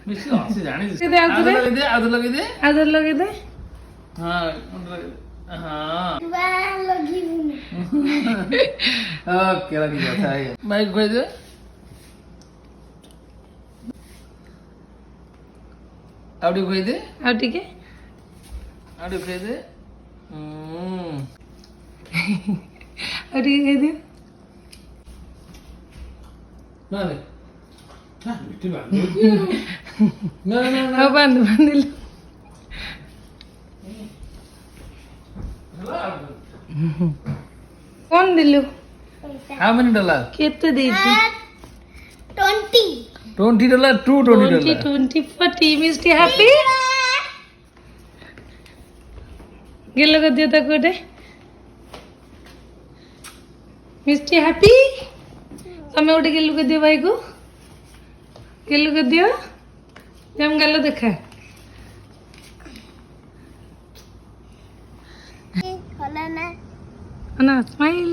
ମିଶି ଅଛି ଜାଣିଛି ଦେ ଆଉ ଥରେ। ଆଉ ଲଗେଇ ଦେ ଆଦର ଲଗେଇ ଦେ। ହଁ ମୁଣ୍ଡ ଲଗେଇ ଦେ ହଁ ଲଗିବୁନି ଓକେ ଲଗେଇ ଦେ ମାଇକ୍ ଖୁଆଇ ଦେ ଆଉ ଟିକେ ଖୁଆଇ ଦେ ଆଉ ଟିକେ ଆଉ ଟିକେ ଖୁଆଇ ଦେ ଆଉ ଟିକେ ଖାଇଦିଅ। ନା ରେ ନା ମିଠି ବାନ୍ଧି ନା ନା ନା ଆଉ ବାନ୍ଧିଲୁ। କଣ ଦେଲୁ? how many dollars କେତେ ଦେଇଛୁ? 20 $20 $220 20 40 ମିଷ୍ଟି ହାପି ଗେଲ କରିଦିଅ ତାକୁ ଗୋଟେ ମିଷ୍ଟି ହାପି ତମେ ଗୋଟେ ଗେଲୁ କରିଦିଅ ଭାଇକୁ ଗେଲୁ କରିଦିଅ ଯେମ ଗାଲ ଦେଖା होला ନା ନା ସ୍ମାଇଲ